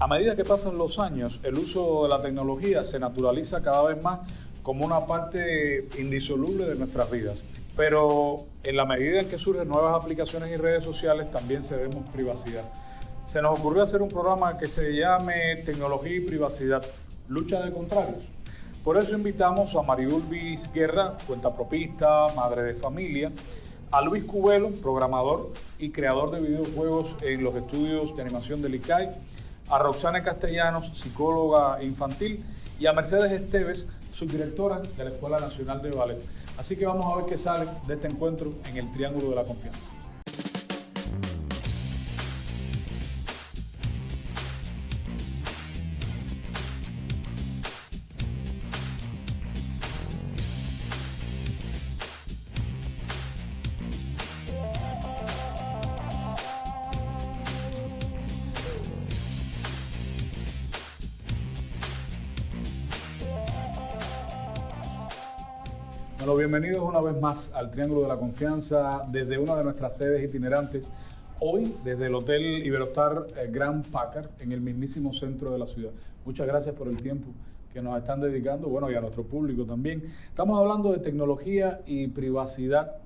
A medida que pasan los años, el uso de la tecnología se naturaliza cada vez más como una parte indisoluble de nuestras vidas. Pero en la medida en que surgen nuevas aplicaciones y redes sociales, también cedemos privacidad. Se nos ocurrió hacer un programa que se llame Tecnología y Privacidad, Lucha de Contrarios. Por eso invitamos a Mariulvis Guerra, cuentapropista, madre de familia, a Luis Cubelo, programador y creador de videojuegos en los estudios de animación del ICAI, a Roxana Castellanos, psicóloga infantil, y a Mercedes Esteves, subdirectora de la Escuela Nacional de Ballet. Así que vamos a ver qué sale de este encuentro en el Triángulo de la Confianza. Bueno, bienvenidos una vez más al Triángulo de la Confianza desde una de nuestras sedes itinerantes, hoy desde el Hotel Iberostar Grand Packard en el mismísimo centro de la ciudad. Muchas gracias por el tiempo que nos están dedicando, bueno, y a nuestro público también. Estamos hablando de tecnología y privacidad,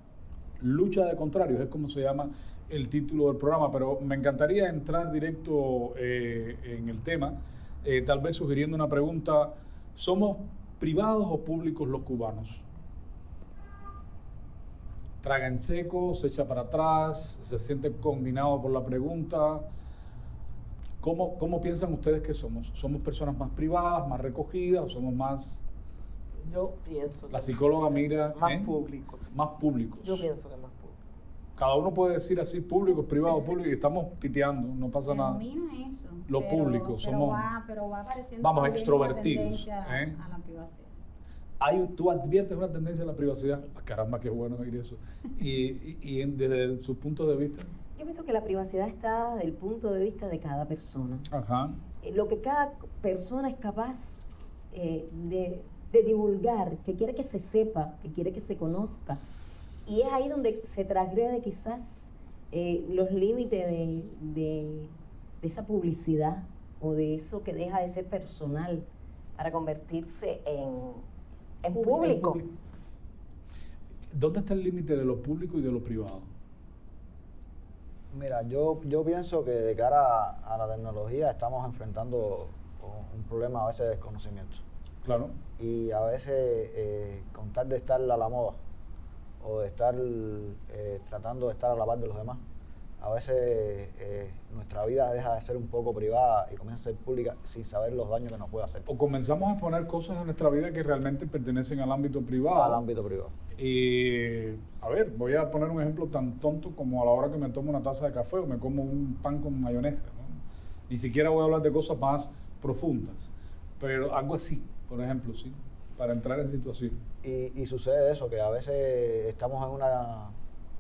lucha de contrarios, es como se llama el título del programa, pero me encantaría entrar directo en el tema, tal vez sugiriendo una pregunta: ¿somos privados o públicos los cubanos? Traga en seco, se echa para atrás, se siente combinado por la pregunta. ¿Cómo piensan ustedes que somos? ¿Somos personas más privadas, más recogidas, o somos más...? Yo pienso... La psicóloga mira... Más públicos. Más públicos. Yo pienso que más públicos. Cada uno puede decir así, públicos, privados, públicos, y estamos piteando, no pasa pero nada. A mí no es eso. Los públicos, somos... Pero va apareciendo... Vamos, extrovertidos. A la privacidad. ¿Tú adviertes una tendencia a la privacidad? Sí. Caramba, qué bueno oír eso. Desde su punto de vista... Yo pienso que la privacidad está desde el punto de vista de cada persona. Ajá. Lo que cada persona es capaz de divulgar, que quiere que se sepa, que quiere que se conozca. Y es ahí donde se transgrede quizás los límites de esa publicidad o de eso que deja de ser personal para convertirse en público. ¿Dónde está el límite de lo público y de lo privado? Mira, yo pienso que de cara a la tecnología estamos enfrentando un problema a veces de desconocimiento. Claro. Y a veces con tal de estar a la moda o de estar tratando de estar a la par de los demás, a veces nuestra vida deja de ser un poco privada y comienza a ser pública sin saber los daños que nos puede hacer. O comenzamos a poner cosas en nuestra vida que realmente pertenecen al ámbito privado. Al ámbito privado. Y, a ver, voy a poner un ejemplo tan tonto como a la hora que me tomo una taza de café o me como un pan con mayonesa, ¿no? Ni siquiera voy a hablar de cosas más profundas, pero algo así, por ejemplo, sí, para entrar en situación. Y sucede eso, que a veces estamos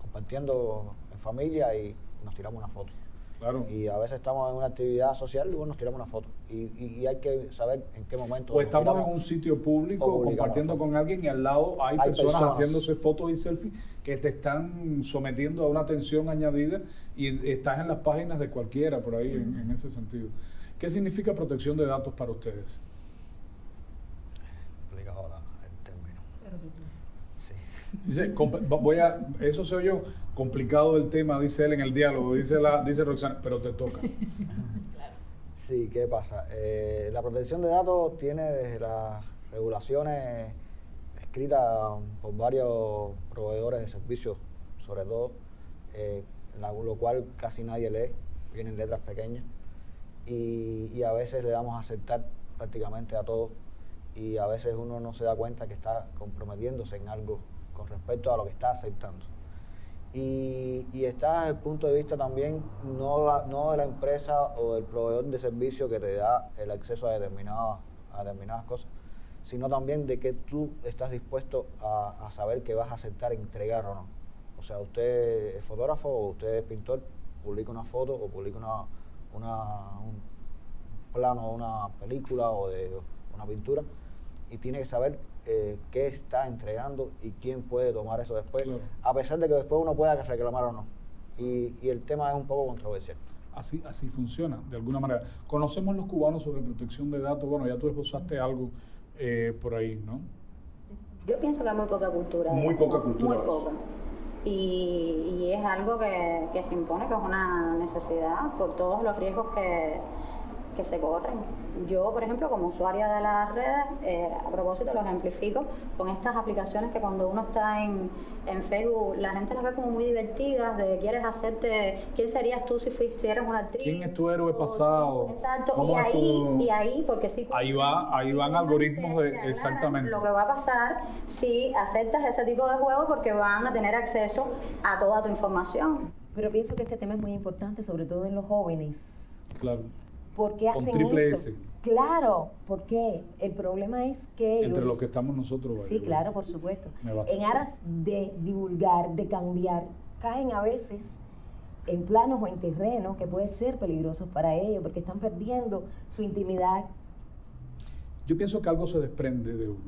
compartiendo en familia y nos tiramos una foto. Claro. Y a veces estamos en una actividad social y luego nos tiramos una foto. Y hay que saber en qué momento. O estamos en un sitio público compartiendo con alguien y al lado hay personas haciéndose fotos y selfies que te están sometiendo a una atención añadida y estás en las páginas de cualquiera por ahí en ese sentido. ¿Qué significa protección de datos para ustedes? Complicado el término. Sí. Dice, eso soy yo, complicado el tema, dice él en el diálogo, dice Roxana, pero te toca. Sí, ¿qué pasa? La protección de datos tiene desde las regulaciones escritas por varios proveedores de servicios, sobre todo, lo cual casi nadie lee, vienen letras pequeñas, y a veces le damos a aceptar prácticamente a todo, y a veces uno no se da cuenta que está comprometiéndose en algo con respecto a lo que está aceptando. Y está desde el punto de vista también no de la empresa o del proveedor de servicio que te da el acceso a determinadas cosas, sino también de que tú estás dispuesto a saber que vas a aceptar entregar o no. O sea, usted es fotógrafo o usted es pintor, publica una foto o publica un plano de una película o de una pintura y tiene que saber qué está entregando y quién puede tomar eso después, claro, a pesar de que después uno pueda reclamar o no. Y el tema es un poco controversial. así funciona, de alguna manera. Conocemos los cubanos sobre protección de datos. Bueno, ya tú esbozaste algo por ahí, ¿no? Yo pienso que hay muy poca cultura. Muy poca cultura. Muy poca. Y es algo que se impone, que es una necesidad por todos los riesgos que se corren. Yo, por ejemplo, como usuaria de las redes, a propósito lo ejemplifico con estas aplicaciones que cuando uno está en Facebook, la gente las ve como muy divertidas, de quieres hacerte, ¿quién serías tú si eres una actriz? ¿Quién es tu héroe pasado? Exacto, ¿Cómo es y ahí, porque sí. Ahí van algoritmos exactamente. Lo que va a pasar si aceptas ese tipo de juegos, porque van a tener acceso a toda tu información. Pero pienso que este tema es muy importante, sobre todo en los jóvenes. Claro. ¿Por qué hacen triple eso? S. Claro, porque el problema es que ellos... Entre los que estamos nosotros. Sí, claro, por supuesto. Me basta. En aras de divulgar, de cambiar, caen a veces en planos o en terrenos que pueden ser peligrosos para ellos, porque están perdiendo su intimidad. Yo pienso que algo se desprende de uno.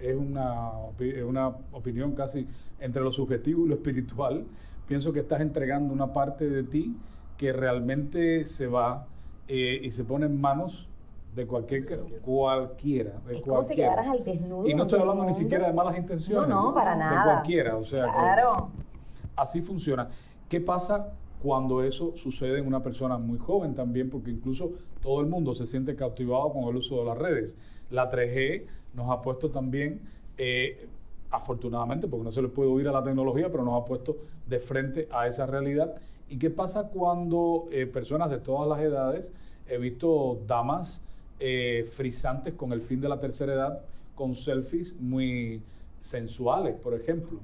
Es una opinión casi entre lo subjetivo y lo espiritual. Pienso que estás entregando una parte de ti que realmente se va y se pone en manos de cualquiera. Es como si quedaras al desnudo. Y no estoy hablando ni mundo. siquiera de malas intenciones. No, para nada. De cualquiera, o sea. Claro. Así funciona. ¿Qué pasa cuando eso sucede en una persona muy joven también? Porque incluso todo el mundo se siente cautivado con el uso de las redes. La 3G nos ha puesto también, afortunadamente, porque no se le puede huir a la tecnología, pero nos ha puesto de frente a esa realidad. ¿Y qué pasa cuando personas de todas las edades, he visto damas frisantes con el fin de la tercera edad, con selfies muy sensuales, por ejemplo,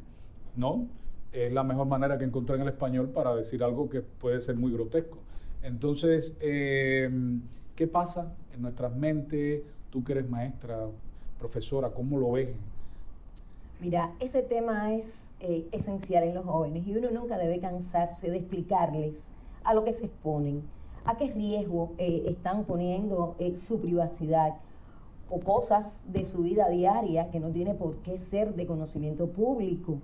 ¿no? Es la mejor manera que encontré en el español para decir algo que puede ser muy grotesco. Entonces, ¿qué pasa en nuestras mentes? Tú que eres maestra, profesora, ¿cómo lo ves? Mira, ese tema es esencial en los jóvenes y uno nunca debe cansarse de explicarles a lo que se exponen, a qué riesgo están poniendo su privacidad o cosas de su vida diaria que no tiene por qué ser de conocimiento público.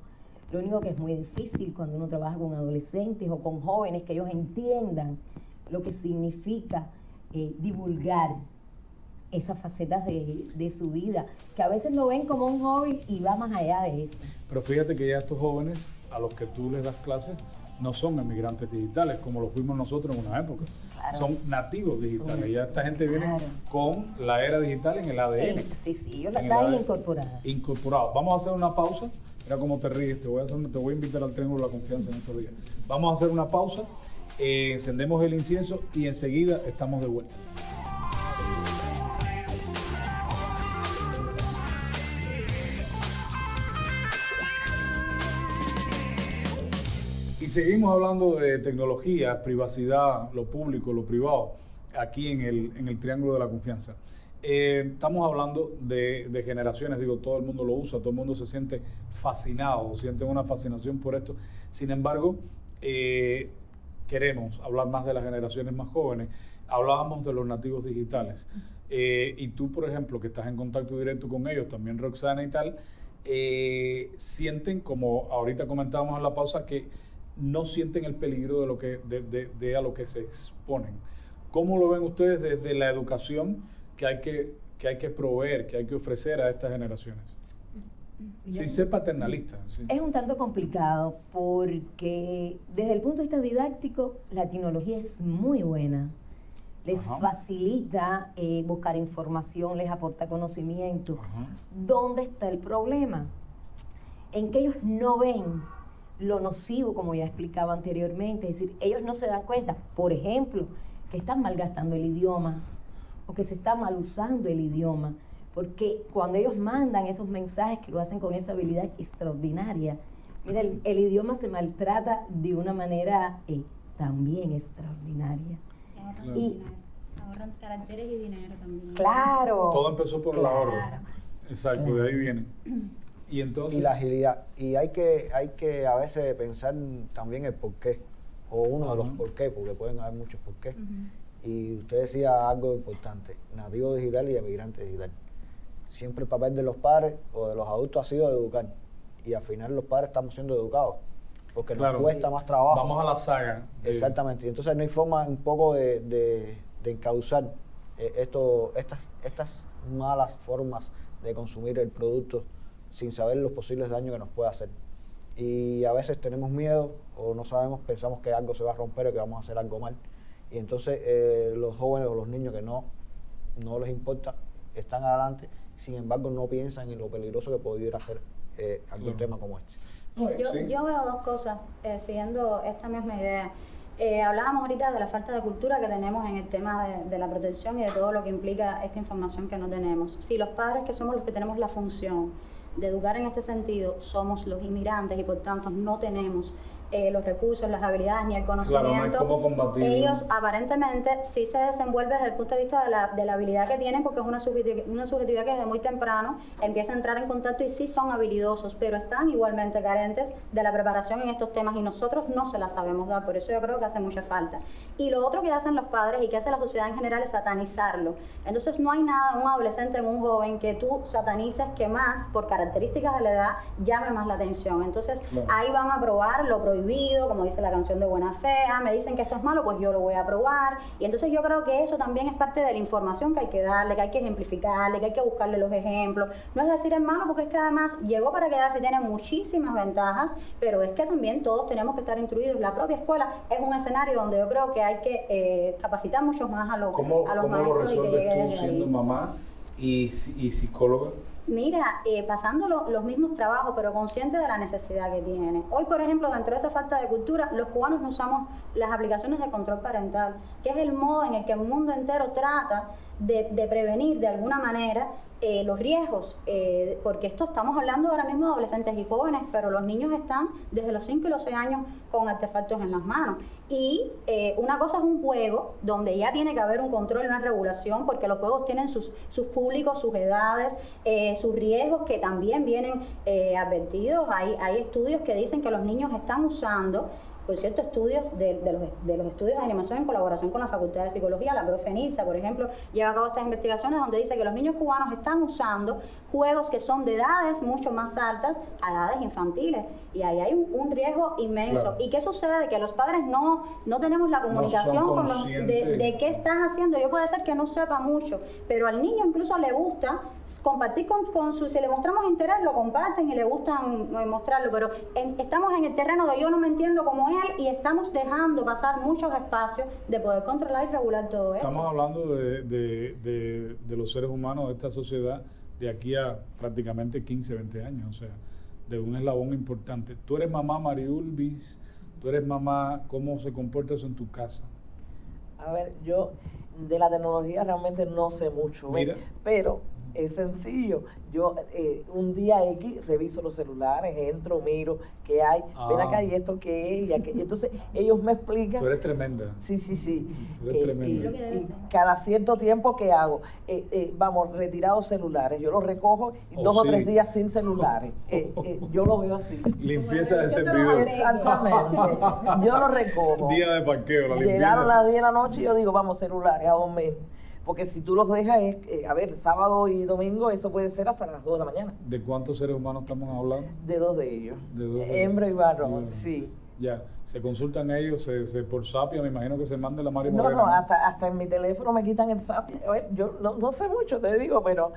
Lo único que es muy difícil cuando uno trabaja con adolescentes o con jóvenes, que ellos entiendan lo que significa divulgar esas facetas de su vida, que a veces lo ven como un hobby y va más allá de eso. Pero fíjate que ya estos jóvenes a los que tú les das clases no son emigrantes digitales como lo fuimos nosotros en una época. Claro. Son nativos digitales. Ya esta gente viene con la era digital en el ADN. Sí, ellos la traen incorporada. Incorporado. Vamos a hacer una pausa. Mira cómo te ríes. Te voy a invitar al Triángulo de la Confianza en estos días. Vamos a hacer una pausa. Encendemos el incienso y enseguida estamos de vuelta. Y seguimos hablando de tecnología, privacidad, lo público, lo privado, aquí en el Triángulo de la Confianza. Estamos hablando de generaciones, digo, todo el mundo lo usa, todo el mundo se siente fascinado, siente una fascinación por esto. Sin embargo, queremos hablar más de las generaciones más jóvenes. Hablábamos de los nativos digitales. Y tú, por ejemplo, que estás en contacto directo con ellos, también Roxana y tal, sienten, como ahorita comentábamos en la pausa, que no sienten el peligro de lo que de a lo que se exponen. ¿Cómo lo ven ustedes desde la educación que hay que proveer, que hay que ofrecer a estas generaciones? Sin ser paternalista. Sí. Es un tanto complicado porque desde el punto de vista didáctico la tecnología es muy buena. Les facilita buscar información, les aporta conocimiento. ¿Dónde está el problema? En que ellos no ven lo nocivo, como ya explicaba anteriormente, es decir, ellos no se dan cuenta, por ejemplo, que están malgastando el idioma o que se está mal usando el idioma, porque cuando ellos mandan esos mensajes, que lo hacen con esa habilidad extraordinaria, mira, el idioma se maltrata de una manera también extraordinaria. Ahorran caracteres y dinero también. Claro. Todo empezó por el ahorro. Exacto, de ahí viene. Y entonces, y la agilidad. Y hay que a veces pensar también el porqué, o uno de los porqué, porque pueden haber muchos porqués. Y usted decía algo importante, nativo digital y emigrante digital. Siempre el papel de los padres o de los adultos ha sido educar. Y al final los padres estamos siendo educados. porque nos Claro. cuesta más trabajo. Vamos a la saga. Exactamente. Y entonces no hay forma un poco de encauzar estas malas formas de consumir el producto sin saber los posibles daños que nos puede hacer. Y a veces tenemos miedo o no sabemos, pensamos que algo se va a romper o que vamos a hacer algo mal. Y entonces los jóvenes o los niños que no les importa, están adelante, sin embargo no piensan en lo peligroso que pudiera ser algún Claro. tema como este. No, sí. Yo veo dos cosas, siguiendo esta misma idea. Hablábamos ahorita de la falta de cultura que tenemos en el tema de la protección y de todo lo que implica esta información que no tenemos. Si los padres, que somos los que tenemos la función de educar en este sentido, somos los inmigrantes y por tanto no tenemos los recursos, las habilidades ni el conocimiento, Claro, no hay cómo combatirlo. ellos aparentemente sí se desenvuelven desde el punto de vista de la habilidad que tienen, porque es una subjetividad que desde muy temprano empieza a entrar en contacto y sí son habilidosos, pero están igualmente carentes de la preparación en estos temas y nosotros no se la sabemos dar, por eso yo creo que hace mucha falta. Y lo otro que hacen los padres y que hace la sociedad en general es satanizarlo. Entonces no hay nada en un adolescente, en un joven, que tú satanices que más, por características de la edad, llame más la atención. Entonces Claro. ahí van a probar lo prohibido, como dice la canción de Buena Fe. Me dicen que esto es malo, pues yo lo voy a probar. Y entonces yo creo que eso también es parte de la información que hay que darle, que hay que ejemplificarle, que hay que buscarle los ejemplos. No es decir es malo, porque es que además llegó para quedarse y tiene muchísimas ventajas, pero es que también todos tenemos que estar instruidos. La propia escuela es un escenario donde yo creo que hay que capacitar mucho más a los ¿Cómo lo maestros y que llegue resuelves tú desde siendo ahí. mamá y psicóloga? Mira, pasando los mismos trabajos, pero consciente de la necesidad que tiene. Hoy, por ejemplo, dentro de esa falta de cultura, los cubanos no usamos las aplicaciones de control parental, que es el modo en el que el mundo entero trata de prevenir de alguna manera los riesgos, porque esto estamos hablando ahora mismo de adolescentes y jóvenes, pero los niños están desde los 5 y los 6 años con artefactos en las manos. Y una cosa es un juego donde ya tiene que haber un control y una regulación, porque los juegos tienen sus públicos, sus edades, sus riesgos que también vienen advertidos. Hay estudios que dicen que los niños están usando, por cierto, estudios de los estudios de animación en colaboración con la Facultad de Psicología, la profe Nisa, por ejemplo, lleva a cabo estas investigaciones donde dice que los niños cubanos están usando juegos que son de edades mucho más altas a edades infantiles, y ahí hay un riesgo inmenso. Claro. ¿Y qué sucede? Que los padres no tenemos la comunicación con los, de qué están haciendo. Yo puede ser que no sepa mucho, pero al niño incluso le gusta compartir con su, si le mostramos interés, lo comparten y le gustan mostrarlo, pero estamos en el terreno de yo no me entiendo como él y estamos dejando pasar muchos espacios de poder controlar y regular todo esto. Estamos hablando de los seres humanos de esta sociedad de aquí a prácticamente 15, 20 años, o sea, de un eslabón importante. Tú eres mamá, Mariulvis, tú eres mamá, ¿cómo se comporta eso en tu casa? A ver, yo de la tecnología realmente no sé mucho, ¿ves? Mira. Pero es sencillo. Yo un día X reviso los celulares, entro, miro qué hay, ven acá y esto qué es, y aquello. Entonces ellos me explican. Tú eres tremenda. Sí. Tú eres tremenda. Lo que cada cierto tiempo, ¿qué hago? Vamos, retirados celulares. Yo los recojo y 2 o 3 sí. días sin celulares. Yo lo veo así. Limpieza de Como servidor. Exactamente. Yo lo recojo. Día de parqueo, la limpieza. Llegaron las 10 de la noche y yo digo, vamos, celulares, a dormir. Porque si tú los dejas, a ver, sábado y domingo, eso puede ser hasta las 2 de la mañana. ¿De cuántos seres humanos estamos hablando? De 2 de ellos. De 2 de ellos. Hembra y varón, Varón. sí. Ya, se consultan ellos, por Sapia, me imagino que se mande la Mari No, Morena. no, hasta en mi teléfono me quitan el zap. A ver, yo no sé mucho, te digo, pero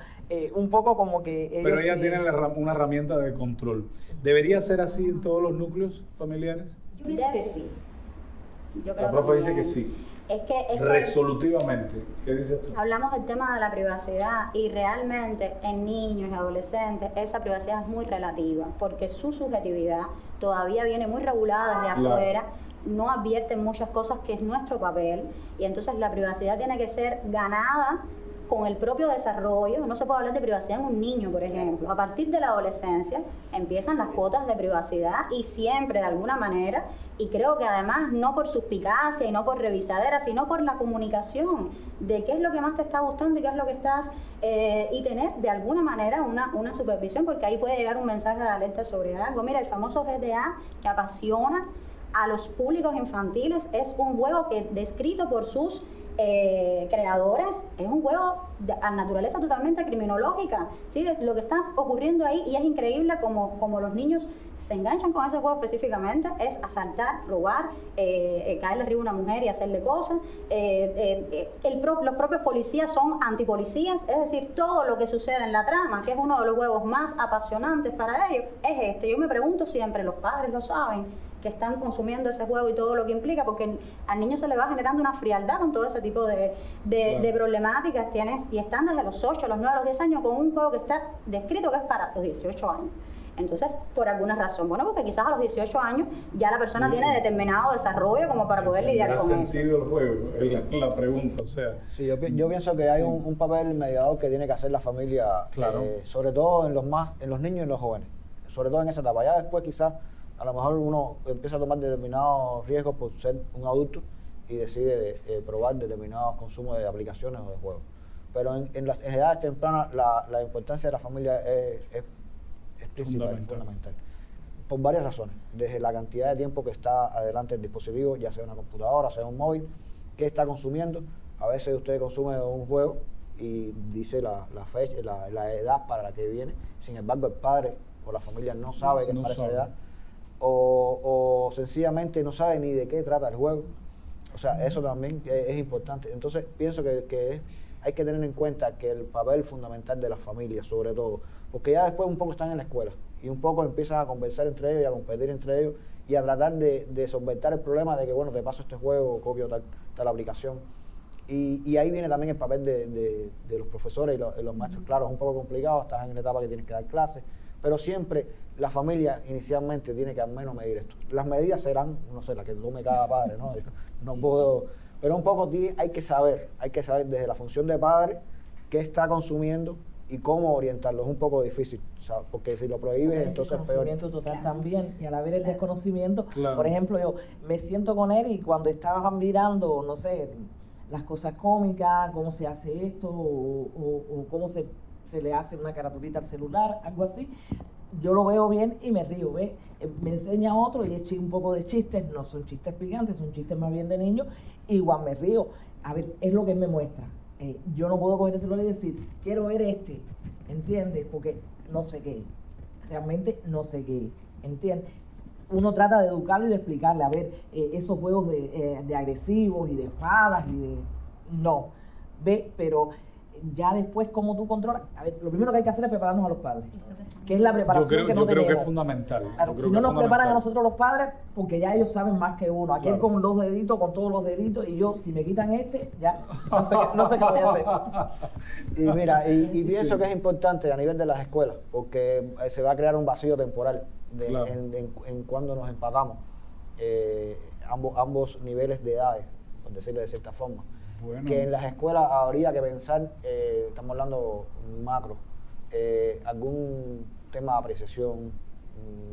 un poco como que ellos Pero ella sí. tiene una herramienta de control. ¿Debería ser así en todos los núcleos familiares? Yo pienso que sí. Yo creo La profe dice también. que sí. Es que Resolutivamente. ¿Qué dices tú? hablamos del tema de la privacidad y realmente en niños y adolescentes esa privacidad es muy relativa porque su subjetividad todavía viene muy regulada desde Claro. afuera, no advierten muchas cosas que es nuestro papel y entonces la privacidad tiene que ser ganada con el propio desarrollo. No se puede hablar de privacidad en un niño, por ejemplo. A partir de la adolescencia empiezan las cuotas de privacidad y siempre de alguna manera, y creo que además no por suspicacia y no por revisadera, sino por la comunicación de qué es lo que más te está gustando y qué es lo que estás, y tener de alguna manera una supervisión, porque ahí puede llegar un mensaje de alerta sobre algo. Mira, el famoso GTA que apasiona a los públicos infantiles es un juego que descrito por sus creadores, es un juego a naturaleza totalmente criminológica, ¿sí? Lo que está ocurriendo ahí, y es increíble como los niños se enganchan con ese juego específicamente, es asaltar, robar, caerle arriba a una mujer y hacerle cosas. Los propios policías son antipolicías, es decir, todo lo que sucede en la trama, que es uno de los juegos más apasionantes para ellos, es este. Yo me pregunto siempre, ¿los padres lo saben? Que están consumiendo ese juego y todo lo que implica, porque al niño se le va generando una frialdad con todo ese tipo de problemáticas. Y están desde los 8, los 9, los 10 años con un juego que está descrito que es para los 18 años. Entonces, por alguna razón, bueno, porque quizás a los 18 años ya la persona tiene determinado desarrollo como para poder lidiar con eso. sentido el juego? Es la pregunta, o sea. Sí, yo pienso que hay un papel mediador que tiene que hacer la familia, Claro. Sobre todo en los niños y en los jóvenes, sobre todo en esa etapa. Ya después quizás a lo mejor uno empieza a tomar determinados riesgos por ser un adulto y decide probar determinados consumos de aplicaciones o de juegos. Pero en las edades tempranas la importancia de la familia es principal, fundamental. Por varias razones. Desde la cantidad de tiempo que está adelante el dispositivo, ya sea una computadora, sea un móvil, qué está consumiendo. A veces usted consume un juego y dice la fecha, la edad para la que viene. Sin embargo, el padre o la familia no sabe que es para esa edad. O sencillamente no sabe ni de qué trata el juego. O sea, eso también es importante. Entonces, pienso que hay que tener en cuenta que el papel fundamental de las familias, sobre todo, porque ya después un poco están en la escuela y un poco empiezan a conversar entre ellos y a competir entre ellos y a tratar de solventar el problema de que, bueno, te paso este juego o copio tal aplicación. Y ahí viene también el papel de los profesores y los maestros. Claro, es un poco complicado, estás en una etapa que tienes que dar clases, pero siempre la familia inicialmente tiene que al menos medir esto. Las medidas serán, no sé, las que tome cada padre, ¿no? No puedo, pero un poco hay que saber desde la función de padre qué está consumiendo y cómo orientarlo. Es un poco difícil, ¿sabes? Porque si lo prohíbes, entonces es peor. El desconocimiento total también, y al haber el desconocimiento, Claro. por ejemplo, yo me siento con él y cuando estaban mirando, no sé, las cosas cómicas, cómo se hace esto, o cómo se le hace una caratulita al celular, algo así, yo lo veo bien y me río, ¿ves? Me enseña otro y eché un poco de chistes, no son chistes picantes, son chistes más bien de niños, igual me río. A ver, es lo que él me muestra. Yo no puedo coger el celular y decir, quiero ver este, ¿entiendes? Porque no sé qué, realmente no sé qué, ¿entiendes? Uno trata de educarlo y de explicarle, a ver, esos juegos de agresivos y de espadas y de... No, ¿ves? Pero ya después, ¿cómo tú controlas? A ver, lo primero que hay que hacer es prepararnos a los padres, que es la preparación que no yo creo tenemos. que es fundamental. Claro, Yo creo si que no es nos preparan a fundamental. nosotros los padres, porque ya ellos saben más que uno. Aquel Claro. con 2 deditos, con todos los deditos, y yo, si me quitan este, ya no sé qué voy a hacer. Y mira, y pienso Sí. que es importante a nivel de las escuelas, porque se va a crear un vacío temporal Claro. en cuando nos empatamos ambos niveles de edades, por decirlo de cierta forma. Bueno. Que en las escuelas habría que pensar, estamos hablando macro, algún tema de apreciación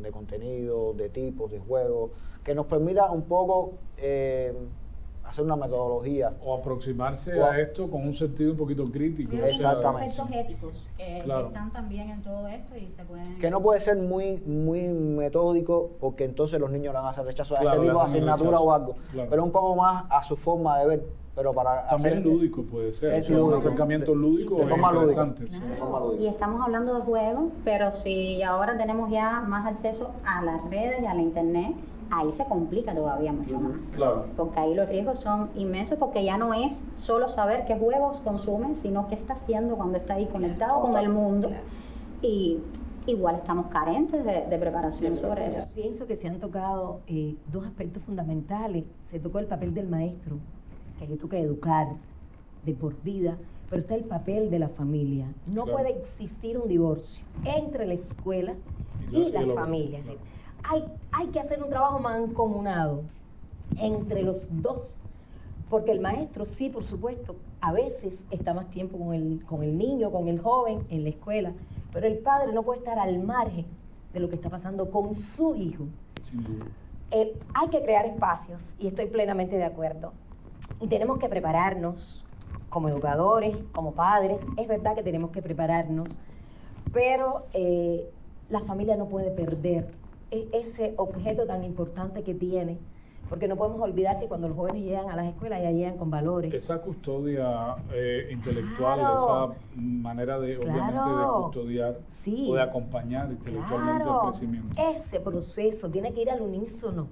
de contenido, de tipos, de juegos, que nos permita un poco hacer una metodología. O aproximarse O a esto con un sentido un poquito crítico. Creo o que sea, son Exactamente. aspectos éticos que Claro. están también en todo esto y se pueden... Que no puede ser muy metódico, porque entonces los niños le van a hacer rechazo a Claro, este le tipo de hacen el asignatura rechazo. o algo, Claro. pero un poco más a su forma de ver, pero para También hacer lúdico puede ser. Es O sea, un lúdico. acercamiento lúdico De es forma lúdica. interesante. sí. de forma lúdica. Y estamos hablando de juegos, pero si ahora tenemos ya más acceso a las redes y a la internet, ahí se complica todavía mucho más. Claro. Porque ahí los riesgos son inmensos, porque ya no es solo saber qué juegos consume, sino qué está haciendo cuando está ahí conectado con el mundo. Y igual estamos carentes de preparación sobre eso. Pienso que se han tocado 2 aspectos fundamentales. Se tocó el papel del maestro, que le toca educar de por vida, pero está el papel de la familia. No Claro. puede existir un divorcio entre la escuela y la familia. Es decir, hay que hacer un trabajo mancomunado entre los dos, porque el maestro sí, por supuesto, a veces está más tiempo con el niño, con el joven en la escuela, pero el padre no puede estar al margen de lo que está pasando con su hijo. Sin duda. Hay que crear espacios, y estoy plenamente de acuerdo. Y tenemos que prepararnos como educadores, como padres. Es verdad que tenemos que prepararnos, pero la familia no puede perder ese objeto tan importante que tiene, porque no podemos olvidar que cuando los jóvenes llegan a las escuelas ya llegan con valores. Esa custodia intelectual, Claro. esa manera de, Claro. obviamente, de custodiar Sí. o de acompañar intelectualmente Claro, el crecimiento. ese proceso tiene que ir al unísono.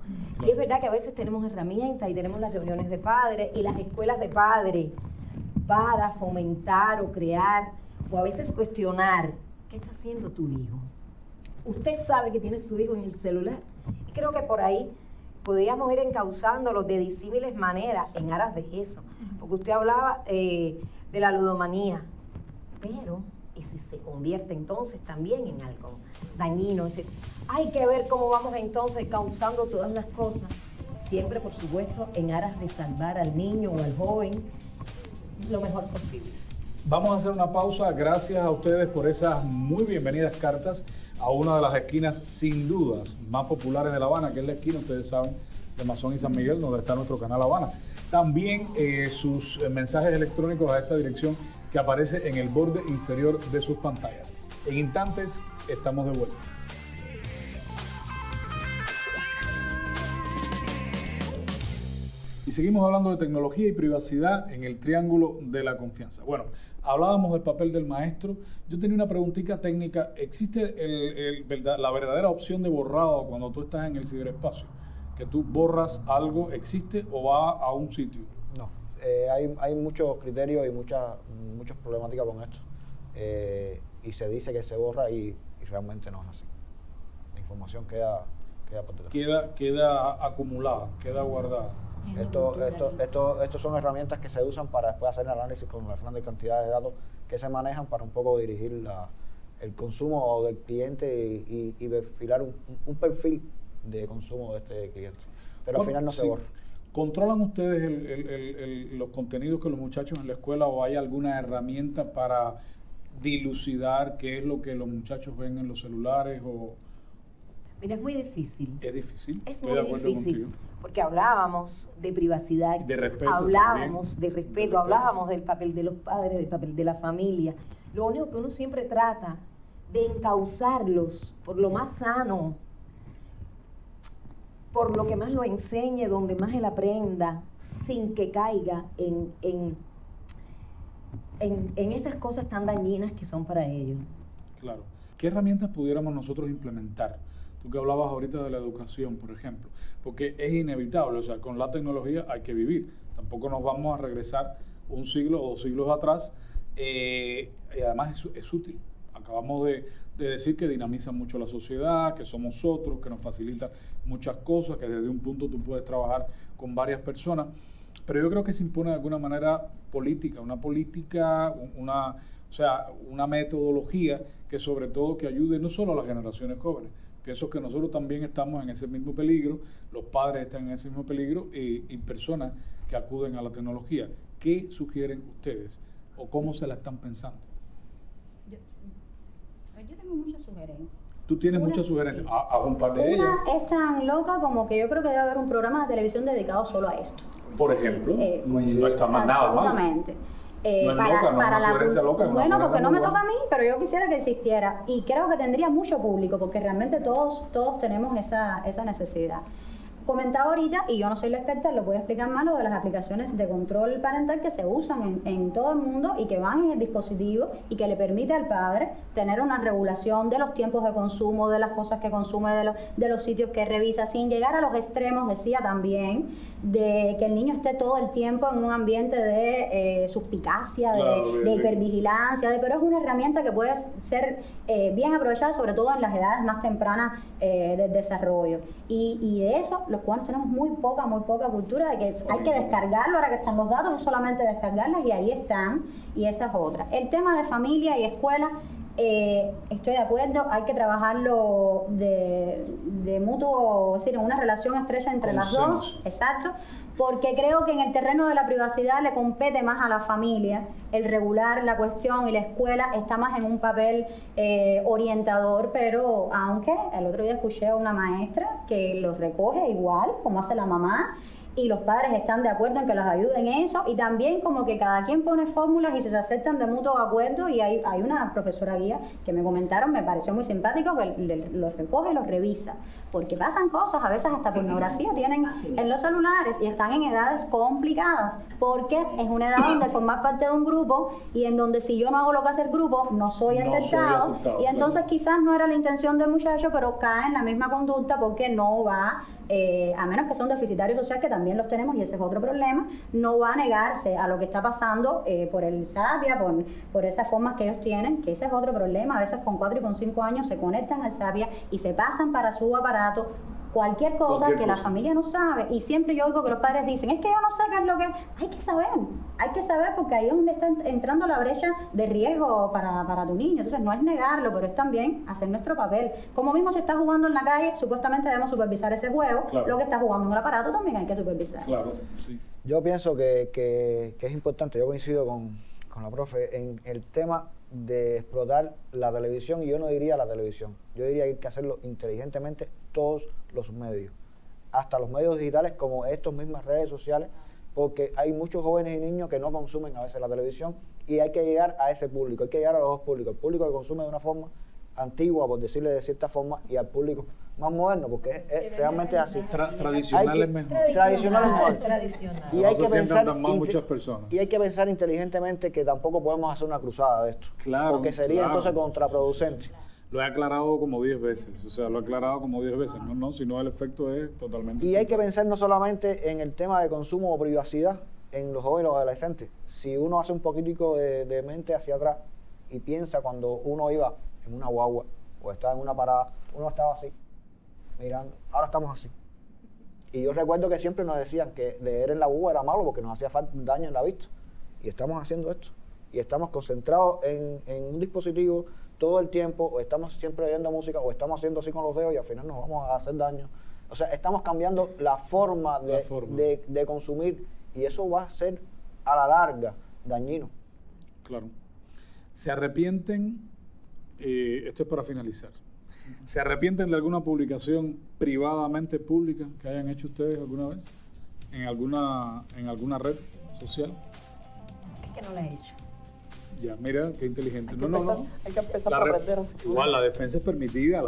Y es verdad que a veces tenemos herramientas y tenemos las reuniones de padres y las escuelas de padres para fomentar o crear o a veces cuestionar qué está haciendo tu hijo. Usted sabe que tiene su hijo en el celular. Y creo que por ahí podríamos ir encauzándolo de disímiles maneras en aras de eso. Porque usted hablaba de la ludomanía, pero ¿y si se convierte entonces también en algo dañino? Hay que ver cómo vamos entonces causando todas las cosas, siempre por supuesto en aras de salvar al niño o al joven lo mejor posible. Vamos a hacer una pausa. Gracias a ustedes por esas muy bienvenidas cartas a una de las esquinas, sin dudas, más populares de La Habana, que es la esquina, ustedes saben, de Masón y San Miguel, donde está nuestro canal Habana. También sus mensajes electrónicos a esta dirección que aparece en el borde inferior de sus pantallas. En instantes estamos de vuelta. Y seguimos hablando de tecnología y privacidad en el triángulo de la confianza. Bueno, hablábamos del papel del maestro. Yo tenía una preguntita técnica. ¿Existe la verdadera opción de borrado cuando tú estás en el ciberespacio? Que tú borras algo, ¿existe o va a un sitio? No, hay muchos criterios y muchas problemáticas con esto. Y se dice que se borra y realmente no es así. La información queda por detrás. Queda acumulada, queda guardada. Estos son herramientas que se usan para después hacer análisis con las grandes cantidades de datos que se manejan para un poco dirigir el consumo del cliente y perfilar un perfil de consumo de este cliente. Pero al final no se borra. ¿Controlan ustedes los contenidos que los muchachos en la escuela o hay alguna herramienta para dilucidar qué es lo que los muchachos ven en los celulares? Mira, es muy difícil. Es difícil. Es Estoy muy de acuerdo difícil, contigo. porque hablábamos de privacidad, De respeto hablábamos también. de respeto, hablábamos del papel de los padres, del papel de la familia. Lo único que uno siempre trata de encauzarlos por lo más sano, por lo que más lo enseñe, donde más él aprenda, sin que caiga en esas cosas tan dañinas que son para ellos. Claro. ¿Qué herramientas pudiéramos nosotros implementar? Tú que hablabas ahorita de la educación, por ejemplo, porque es inevitable, o sea, con la tecnología hay que vivir. Tampoco nos vamos a regresar un siglo o 2 siglos atrás y además es útil. Acabamos de decir que dinamiza mucho la sociedad, que somos otros, que nos facilita muchas cosas, que desde un punto tú puedes trabajar con varias personas, pero yo creo que se impone de alguna manera política, una metodología que sobre todo que ayude no solo a las generaciones jóvenes. Pienso que nosotros también estamos en ese mismo peligro, los padres están en ese mismo peligro y personas que acuden a la tecnología. ¿Qué sugieren ustedes o cómo se la están pensando? Yo tengo muchas sugerencias. Tú tienes muchas sugerencias, hago un par de ellas. Una es tan loca como que yo creo que debe haber un programa de televisión dedicado solo a esto. Por ejemplo, no está más nada mal. Absolutamente. No es loca, no es una sugerencia loca, es una Bueno, porque sugerencia no muy me buena. toca a mí, pero yo quisiera que existiera. Y creo que tendría mucho público, porque realmente todos tenemos esa necesidad. Comentaba ahorita, y yo no soy la experta, lo voy a explicar más, lo de las aplicaciones de control parental que se usan en todo el mundo y que van en el dispositivo y que le permite al padre tener una regulación de los tiempos de consumo, de las cosas que consume, de los sitios que revisa, sin llegar a los extremos, decía también, de que el niño esté todo el tiempo en un ambiente de suspicacia, Claro, de sí. hipervigilancia, pero es una herramienta que puede ser bien aprovechada, sobre todo en las edades más tempranas del desarrollo. Y de eso, los cubanos tenemos muy poca cultura de que hay que descargarlo, ahora que están los datos, es solamente descargarlas y ahí están, y esa es otra. El tema de familia y escuela, estoy de acuerdo, hay que trabajarlo de mutuo, es decir, en una relación estrecha entre las dos, exacto, porque creo que en el terreno de la privacidad le compete más a la familia el regular la cuestión y la escuela está más en un papel orientador, pero aunque el otro día escuché a una maestra que los recoge igual como hace la mamá y los padres están de acuerdo en que los ayuden en eso, y también como que cada quien pone fórmulas y se aceptan de mutuo acuerdo, y hay una profesora guía que me comentaron, me pareció muy simpático, que los recoge y los revisa, porque pasan cosas, a veces hasta pornografía tienen en los celulares y están en edades complicadas, porque es una edad donde formar parte de un grupo y en donde si yo no hago lo que hace el grupo, no soy aceptado, y entonces quizás no era la intención del muchacho, pero cae en la misma conducta porque no va, a menos que sea un deficitario social, que también los tenemos y ese es otro problema, no va a negarse a lo que está pasando por el Sapia, por esas formas que ellos tienen, que ese es otro problema. A veces con 4 y con 5 años se conectan al Sapia y se pasan para su aparato cualquier cosa que la familia no sabe, y siempre yo oigo que los padres dicen, es que yo no sé qué es lo que... Hay que saber porque ahí es donde está entrando la brecha de riesgo para tu niño. Entonces no es negarlo, pero es también hacer nuestro papel. Como mismo se está jugando en la calle, supuestamente debemos supervisar ese juego, claro. Lo que está jugando en el aparato también hay que supervisar. Claro, sí. Yo pienso que es importante, yo coincido con la profe, en el tema de explotar la televisión, y yo no diría la televisión, yo diría que hay que hacerlo inteligentemente todos los medios, hasta los medios digitales como estas mismas redes sociales, porque hay muchos jóvenes y niños que no consumen a veces la televisión, y hay que llegar a ese público, hay que llegar a los dos públicos, el público que consume de una forma antigua, por decirle de cierta forma, y al público más moderno, porque es realmente así. Tradicional es mejor. Tradicional es mejor. Tradicional. Y hay No que se sientan pensar tan mal muchas personas. y hay que pensar inteligentemente que tampoco podemos hacer una cruzada de esto, Claro, porque sería claro. entonces contraproducente. Lo he aclarado como 10 veces, o sea, lo he aclarado como 10 veces, no, sino el efecto es totalmente... Y hay que pensar no solamente en el tema de consumo o privacidad en los jóvenes o adolescentes. Si uno hace un poquitico de mente hacia atrás y piensa cuando uno iba en una guagua o estaba en una parada, uno estaba así, mirando. Ahora estamos así. Y yo recuerdo que siempre nos decían que leer en la guagua era malo porque nos hacía daño en la vista. Y estamos haciendo esto. Y estamos concentrados en un dispositivo todo el tiempo, o estamos siempre oyendo música, o estamos haciendo así con los dedos y al final nos vamos a hacer daño. O sea, estamos cambiando la forma de consumir, y eso va a ser a la larga dañino. Claro. ¿Se arrepienten, esto es para finalizar, ¿se arrepienten de alguna publicación privadamente pública que hayan hecho ustedes alguna vez? ¿En alguna red social? Es que no lo he hecho. Ya, mira, qué inteligente. Hay que empezar para aprender. Igual, la defensa es permitida,